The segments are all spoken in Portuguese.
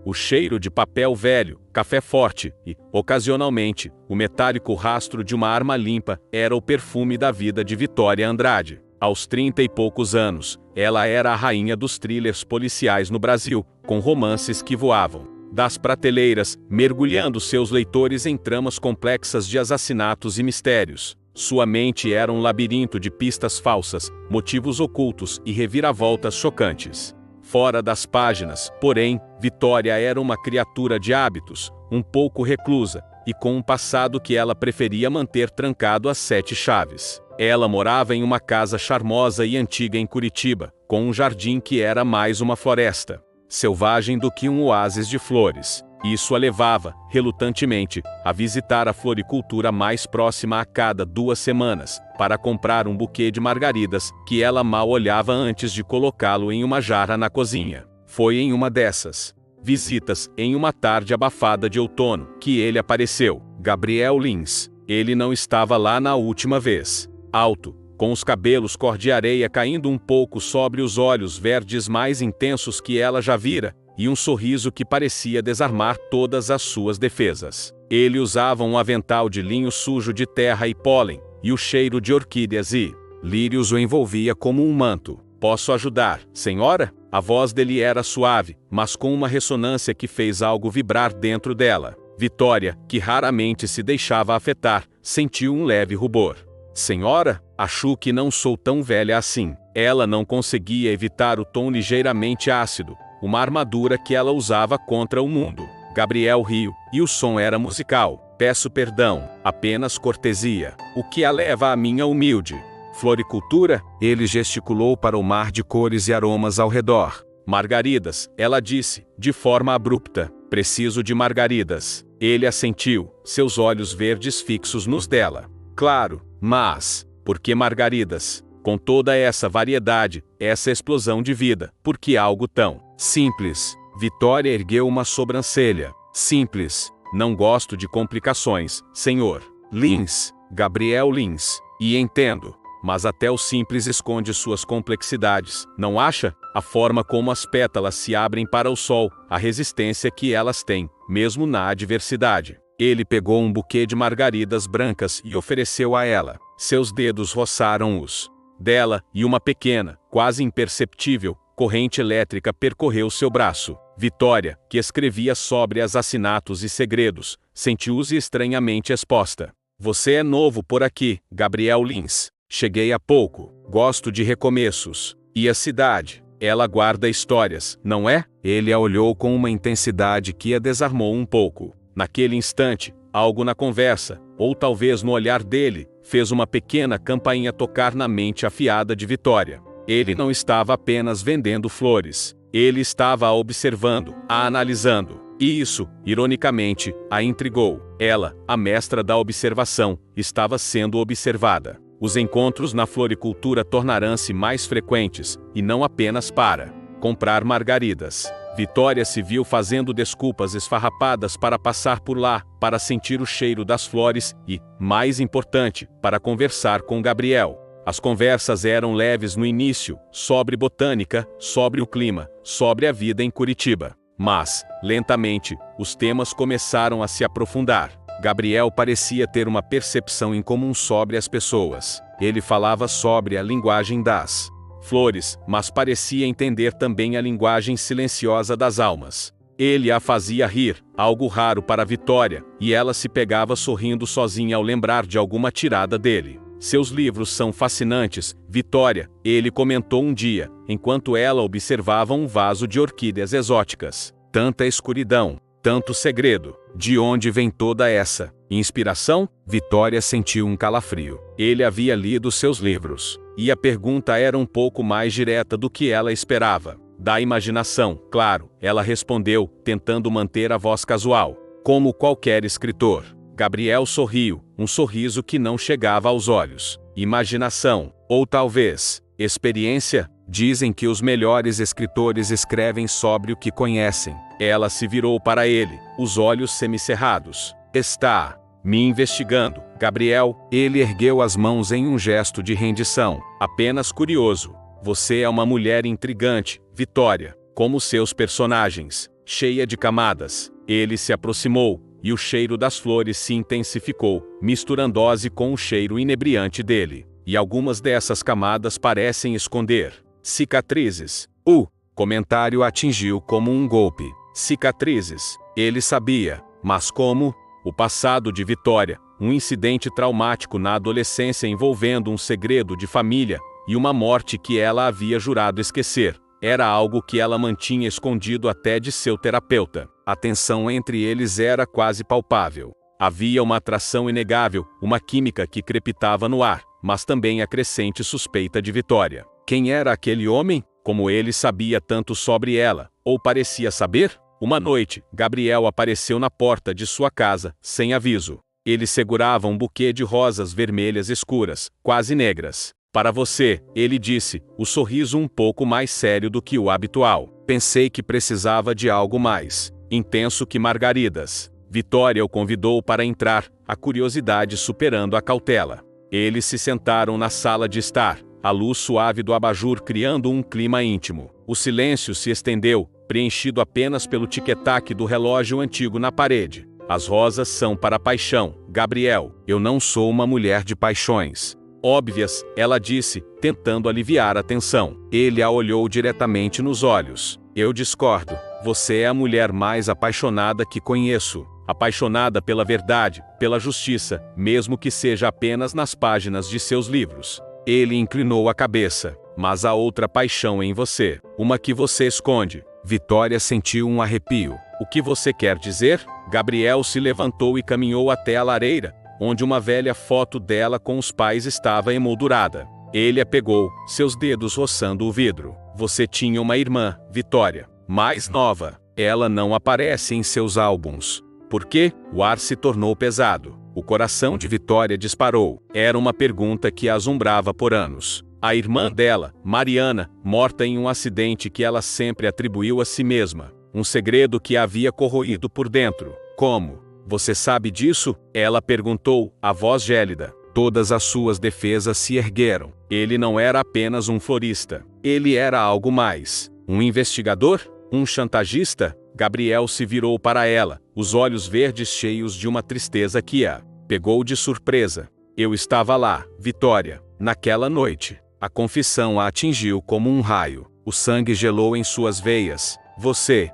o cheiro de papel velho, café forte e, ocasionalmente, o metálico rastro de uma arma limpa era o perfume da vida de Vitória Andrade. Aos 30 e poucos anos, ela era a rainha dos thrillers policiais no Brasil, com romances que voavam das prateleiras, mergulhando seus leitores em tramas complexas de assassinatos e mistérios. Sua mente era um labirinto de pistas falsas, motivos ocultos e reviravoltas chocantes. Fora das páginas, porém, Vitória era uma criatura de hábitos, um pouco reclusa, e com um passado que ela preferia manter trancado às 7 chaves. Ela morava em uma casa charmosa e antiga em Curitiba, com um jardim que era mais uma floresta selvagem do que um oásis de flores. Isso a levava, relutantemente, a visitar a floricultura mais próxima a cada 2 semanas, para comprar um buquê de margaridas, que ela mal olhava antes de colocá-lo em uma jarra na cozinha. Foi em uma dessas visitas, em uma tarde abafada de outono, que ele apareceu. Gabriel Lins. Ele não estava lá na última vez. Alto, com os cabelos cor de areia caindo um pouco sobre os olhos verdes mais intensos que ela já vira, e um sorriso que parecia desarmar todas as suas defesas. Ele usava um avental de linho sujo de terra e pólen, e o cheiro de orquídeas e lírios o envolvia como um manto. "Posso ajudar, senhora?" A voz dele era suave, mas com uma ressonância que fez algo vibrar dentro dela. Vitória, que raramente se deixava afetar, sentiu um leve rubor. "Senhora, acho que não sou tão velha assim." Ela não conseguia evitar o tom ligeiramente ácido, uma armadura que ela usava contra o mundo. Gabriel riu, e o som era musical. "Peço perdão, apenas cortesia. O que a leva à minha humilde floricultura?" Ele gesticulou para o mar de cores e aromas ao redor. "Margaridas," ela disse, de forma abrupta. "Preciso de margaridas." Ele assentiu, seus olhos verdes fixos nos dela. "Claro, mas por que margaridas? Com toda essa variedade, essa explosão de vida, por que algo tão simples?" Vitória ergueu uma sobrancelha. "Simples. Não gosto de complicações, senhor Lins." Gabriel Lins. "E entendo. Mas até o simples esconde suas complexidades, não acha? A forma como as pétalas se abrem para o sol, a resistência que elas têm, mesmo na adversidade." Ele pegou um buquê de margaridas brancas e ofereceu a ela. Seus dedos roçaram os dela, e uma pequena, quase imperceptível, corrente elétrica percorreu seu braço. Vitória, que escrevia sobre assassinatos e segredos, sentiu-se estranhamente exposta. "Você é novo por aqui, Gabriel Lins." "Cheguei há pouco. Gosto de recomeços." "E a cidade? Ela guarda histórias, não é?" Ele a olhou com uma intensidade que a desarmou um pouco. Naquele instante, algo na conversa, ou talvez no olhar dele, fez uma pequena campainha tocar na mente afiada de Vitória. Ele não estava apenas vendendo flores. Ele estava a observando, a analisando. E isso, ironicamente, a intrigou. Ela, a mestra da observação, estava sendo observada. Os encontros na floricultura tornarão-se mais frequentes, e não apenas para comprar margaridas. Vitória se viu fazendo desculpas esfarrapadas para passar por lá, para sentir o cheiro das flores e, mais importante, para conversar com Gabriel. As conversas eram leves no início, sobre botânica, sobre o clima, sobre a vida em Curitiba. Mas, lentamente, os temas começaram a se aprofundar. Gabriel parecia ter uma percepção incomum sobre as pessoas. Ele falava sobre a linguagem das flores, mas parecia entender também a linguagem silenciosa das almas. Ele a fazia rir, algo raro para Vitória, e ela se pegava sorrindo sozinha ao lembrar de alguma tirada dele. "Seus livros são fascinantes, Vitória", ele comentou um dia, enquanto ela observava um vaso de orquídeas exóticas. "Tanta escuridão, tanto segredo. De onde vem toda essa inspiração?" Vitória sentiu um calafrio. Ele havia lido seus livros. E a pergunta era um pouco mais direta do que ela esperava. "Da imaginação, claro", ela respondeu, tentando manter a voz casual. "Como qualquer escritor." Gabriel sorriu, um sorriso que não chegava aos olhos. "Imaginação, ou talvez experiência? Dizem que os melhores escritores escrevem sobre o que conhecem." Ela se virou para ele, os olhos semicerrados. "Está me investigando, Gabriel?" Ele ergueu as mãos em um gesto de rendição. "Apenas curioso. Você é uma mulher intrigante, Vitória, como seus personagens." cheia de camadas. Ele se aproximou, e o cheiro das flores se intensificou, misturando-se com o cheiro inebriante dele. E algumas dessas camadas parecem esconder cicatrizes. O comentário atingiu como um golpe. Cicatrizes. Ele sabia, mas como? O passado de Vitória, um incidente traumático na adolescência envolvendo um segredo de família e uma morte que ela havia jurado esquecer, era algo que ela mantinha escondido até de seu terapeuta. A tensão entre eles era quase palpável. Havia uma atração inegável, uma química que crepitava no ar, mas também a crescente suspeita de Vitória. Quem era aquele homem? Como ele sabia tanto sobre ela, ou parecia saber? Uma noite, Gabriel apareceu na porta de sua casa, sem aviso. Ele segurava um buquê de rosas vermelhas escuras, quase negras. Para você, ele disse, o sorriso um pouco mais sério do que o habitual. Pensei que precisava de algo mais intenso que margaridas. Vitória o convidou para entrar, a curiosidade superando a cautela. Eles se sentaram na sala de estar, a luz suave do abajur criando um clima íntimo. O silêncio se estendeu, preenchido apenas pelo tic-tac do relógio antigo na parede. As rosas são para a paixão, Gabriel. Eu não sou uma mulher de paixões óbvias, ela disse, tentando aliviar a tensão. Ele a olhou diretamente nos olhos. Eu discordo. Você é a mulher mais apaixonada que conheço. Apaixonada pela verdade, pela justiça, mesmo que seja apenas nas páginas de seus livros. Ele inclinou a cabeça. Mas há outra paixão em você. Uma que você esconde. Vitória sentiu um arrepio. O que você quer dizer? Gabriel se levantou e caminhou até a lareira, onde uma velha foto dela com os pais estava emoldurada. Ele a pegou, seus dedos roçando o vidro. Você tinha uma irmã, Vitória, mais nova. Ela não aparece em seus álbuns. Por quê? O ar se tornou pesado. O coração de Vitória disparou. Era uma pergunta que a assombrava por anos. A irmã dela, Mariana, morta em um acidente que ela sempre atribuiu a si mesma. Um segredo que a havia corroído por dentro. Como? Você sabe disso? Ela perguntou, a voz gélida. Todas as suas defesas se ergueram. Ele não era apenas um florista. Ele era algo mais. Um investigador? Um chantagista? Gabriel se virou para ela, os olhos verdes cheios de uma tristeza que a pegou de surpresa. Eu estava lá, Vitória, naquela noite. A confissão a atingiu como um raio. O sangue gelou em suas veias. Você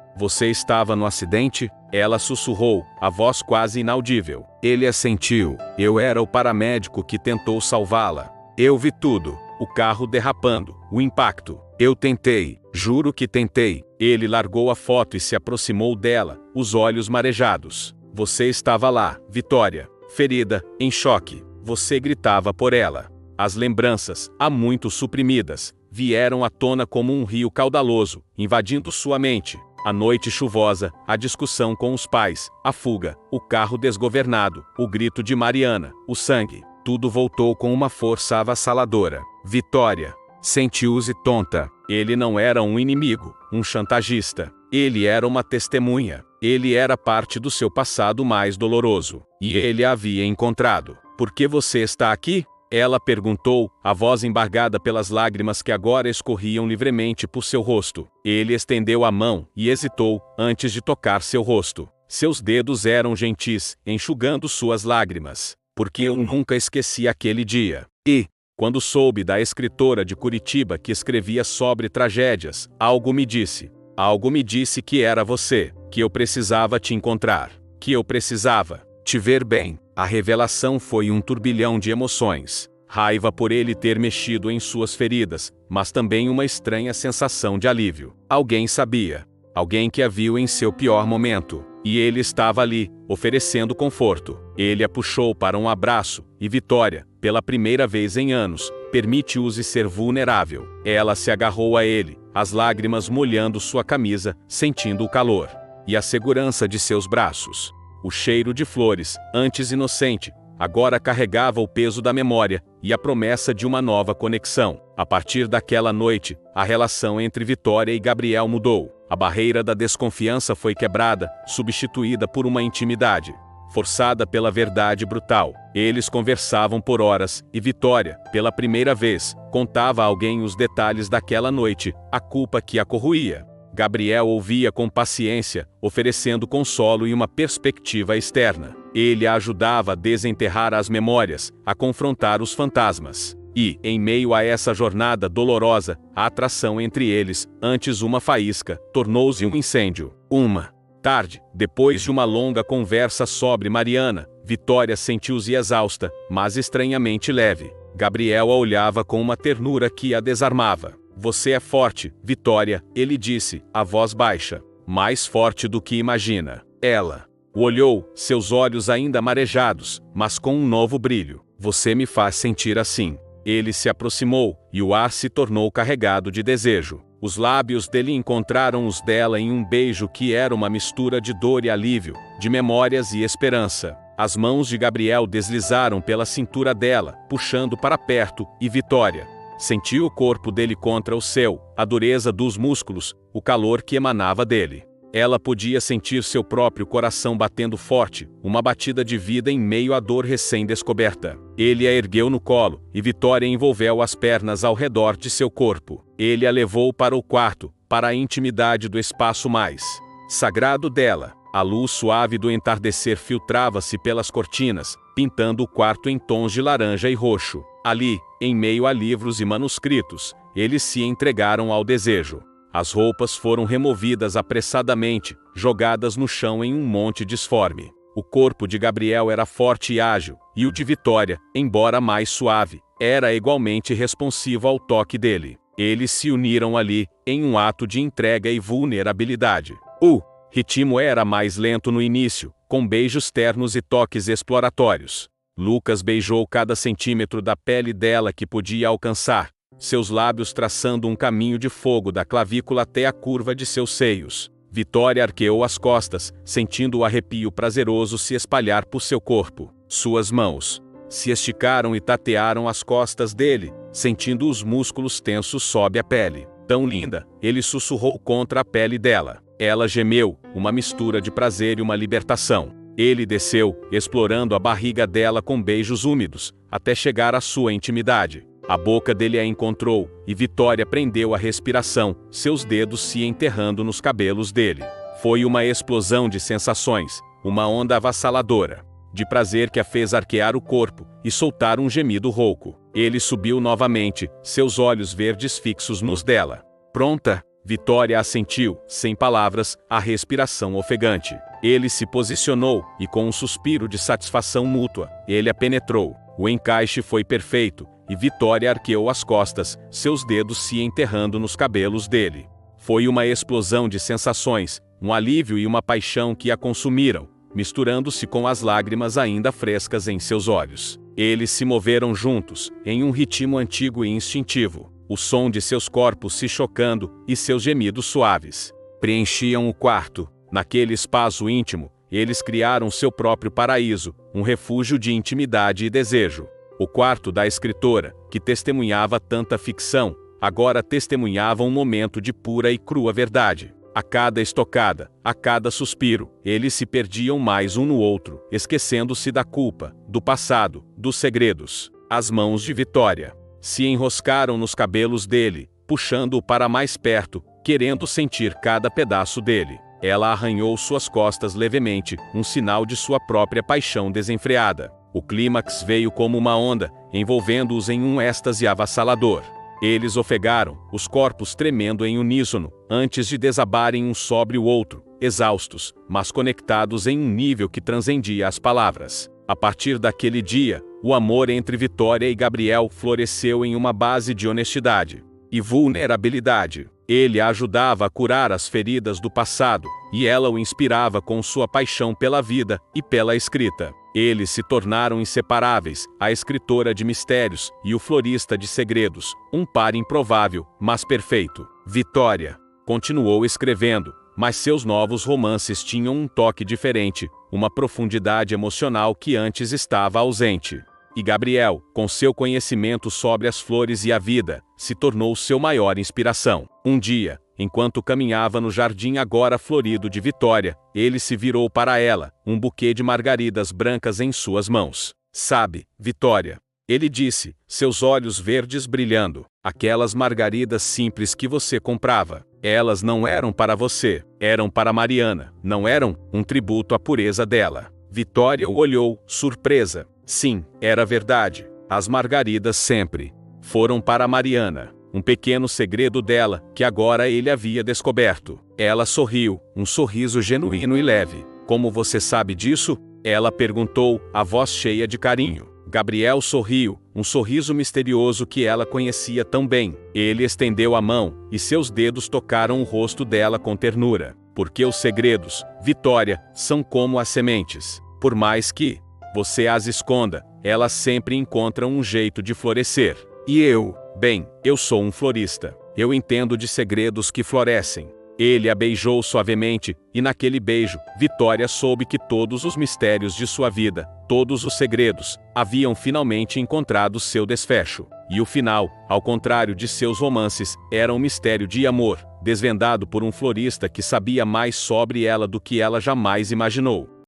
estava no acidente? Ela sussurrou, a voz quase inaudível. Ele assentiu. Eu era o paramédico que tentou salvá-la. Eu vi tudo. O carro derrapando, o impacto. Eu tentei, juro que tentei. Ele largou a foto e se aproximou dela, os olhos marejados. Você estava lá, Vitória, ferida, em choque. Você gritava por ela. As lembranças, há muito suprimidas, vieram à tona como um rio caudaloso, invadindo sua mente. A noite chuvosa, a discussão com os pais, a fuga, o carro desgovernado, o grito de Mariana, o sangue. Tudo voltou com uma força avassaladora. Vitória sentiu-se tonta. Ele não era um inimigo, um chantagista. Ele era uma testemunha. Ele era parte do seu passado mais doloroso. E ele a havia encontrado. Por que você está aqui? Ela perguntou, a voz embargada pelas lágrimas que agora escorriam livremente por seu rosto. Ele estendeu a mão e hesitou, antes de tocar seu rosto. Seus dedos eram gentis, enxugando suas lágrimas. Porque eu nunca esqueci aquele dia. E, quando soube da escritora de Curitiba que escrevia sobre tragédias, algo me disse que era você, que eu precisava te encontrar, que eu precisava te ver bem. A revelação foi um turbilhão de emoções. Raiva por ele ter mexido em suas feridas, mas também uma estranha sensação de alívio. Alguém sabia. Alguém que a viu em seu pior momento. E ele estava ali, oferecendo conforto. Ele a puxou para um abraço, e Vitória, pela primeira vez em anos, permite-se ser vulnerável. Ela se agarrou a ele, as lágrimas molhando sua camisa, sentindo o calor e a segurança de seus braços. O cheiro de flores, antes inocente, agora carregava o peso da memória e a promessa de uma nova conexão. A partir daquela noite, a relação entre Vitória e Gabriel mudou. A barreira da desconfiança foi quebrada, substituída por uma intimidade, forçada pela verdade brutal. Eles conversavam por horas, e Vitória, pela primeira vez, contava a alguém os detalhes daquela noite, a culpa que a corroía. Gabriel ouvia com paciência, oferecendo consolo e uma perspectiva externa. Ele a ajudava a desenterrar as memórias, a confrontar os fantasmas. E, em meio a essa jornada dolorosa, a atração entre eles, antes uma faísca, tornou-se um incêndio. Uma tarde, depois de uma longa conversa sobre Mariana, Vitória sentiu-se exausta, mas estranhamente leve. Gabriel a olhava com uma ternura que a desarmava. Você é forte, Vitória, ele disse, a voz baixa. Mais forte do que imagina. Ela o olhou, seus olhos ainda marejados, mas com um novo brilho. Você me faz sentir assim. Ele se aproximou, e o ar se tornou carregado de desejo. Os lábios dele encontraram os dela em um beijo que era uma mistura de dor e alívio, de memórias e esperança. As mãos de Gabriel deslizaram pela cintura dela, puxando para perto, e Vitória sentiu o corpo dele contra o seu, a dureza dos músculos, o calor que emanava dele. Ela podia sentir seu próprio coração batendo forte, uma batida de vida em meio à dor recém-descoberta. Ele a ergueu no colo, e Vitória envolveu as pernas ao redor de seu corpo. Ele a levou para o quarto, para a intimidade do espaço mais sagrado dela. A luz suave do entardecer filtrava-se pelas cortinas, pintando o quarto em tons de laranja e roxo. Ali, em meio a livros e manuscritos, eles se entregaram ao desejo. As roupas foram removidas apressadamente, jogadas no chão em um monte disforme. O corpo de Gabriel era forte e ágil, e o de Vitória, embora mais suave, era igualmente responsivo ao toque dele. Eles se uniram ali, em um ato de entrega e vulnerabilidade. O ritmo era mais lento no início, com beijos ternos e toques exploratórios. Lucas beijou cada centímetro da pele dela que podia alcançar, seus lábios traçando um caminho de fogo da clavícula até a curva de seus seios. Vitória arqueou as costas, sentindo o arrepio prazeroso se espalhar por seu corpo. Suas mãos se esticaram e tatearam as costas dele, sentindo os músculos tensos sob a pele. Tão linda, ele sussurrou contra a pele dela. Ela gemeu, uma mistura de prazer e uma libertação. Ele desceu, explorando a barriga dela com beijos úmidos, até chegar à sua intimidade. A boca dele a encontrou, e Vitória prendeu a respiração, seus dedos se enterrando nos cabelos dele. Foi uma explosão de sensações, uma onda avassaladora, de prazer que a fez arquear o corpo, e soltar um gemido rouco. Ele subiu novamente, seus olhos verdes fixos nos dela. Pronta? Vitória assentiu, sem palavras, a respiração ofegante. Ele se posicionou, e com um suspiro de satisfação mútua, ele a penetrou. O encaixe foi perfeito, e Vitória arqueou as costas, seus dedos se enterrando nos cabelos dele. Foi uma explosão de sensações, um alívio e uma paixão que a consumiram, misturando-se com as lágrimas ainda frescas em seus olhos. Eles se moveram juntos, em um ritmo antigo e instintivo. O som de seus corpos se chocando, e seus gemidos suaves preenchiam o quarto. Naquele espaço íntimo, eles criaram seu próprio paraíso, um refúgio de intimidade e desejo. O quarto da escritora, que testemunhava tanta ficção, agora testemunhava um momento de pura e crua verdade. A cada estocada, a cada suspiro, eles se perdiam mais um no outro, esquecendo-se da culpa, do passado, dos segredos. As mãos de Vitória se enroscaram nos cabelos dele, puxando-o para mais perto, querendo sentir cada pedaço dele. Ela arranhou suas costas levemente, um sinal de sua própria paixão desenfreada. O clímax veio como uma onda, envolvendo-os em um êxtase avassalador. Eles ofegaram, os corpos tremendo em uníssono, antes de desabarem um sobre o outro, exaustos, mas conectados em um nível que transcendia as palavras. A partir daquele dia, o amor entre Vitória e Gabriel floresceu em uma base de honestidade e vulnerabilidade. Ele a ajudava a curar as feridas do passado, e ela o inspirava com sua paixão pela vida e pela escrita. Eles se tornaram inseparáveis, a escritora de mistérios e o florista de segredos, um par improvável, mas perfeito. Vitória continuou escrevendo, mas seus novos romances tinham um toque diferente, uma profundidade emocional que antes estava ausente. E Gabriel, com seu conhecimento sobre as flores e a vida, se tornou seu maior inspiração. Um dia, enquanto caminhava no jardim agora florido de Vitória, ele se virou para ela, um buquê de margaridas brancas em suas mãos. Sabe, Vitória, ele disse, seus olhos verdes brilhando, aquelas margaridas simples que você comprava Elas não eram para você, eram para Mariana, não eram um tributo à pureza dela. Vitória o olhou, surpresa. Sim, era verdade. As margaridas sempre foram para Mariana. Um pequeno segredo dela, que agora ele havia descoberto. Ela sorriu, um sorriso genuíno e leve. Como você sabe disso? Ela perguntou, a voz cheia de carinho. Gabriel sorriu, um sorriso misterioso que ela conhecia tão bem. Ele estendeu a mão, e seus dedos tocaram o rosto dela com ternura. Porque os segredos, Vitória, são como as sementes. Por mais que você as esconda, elas sempre encontram um jeito de florescer. E bem, eu sou um florista. Eu entendo de segredos que florescem. Ele a beijou suavemente, e naquele beijo, Vitória soube que todos os mistérios de sua vida, todos os segredos, haviam finalmente encontrado seu desfecho. E o final, ao contrário de seus romances, era um mistério de amor, desvendado por um florista que sabia mais sobre ela do que ela jamais imaginou.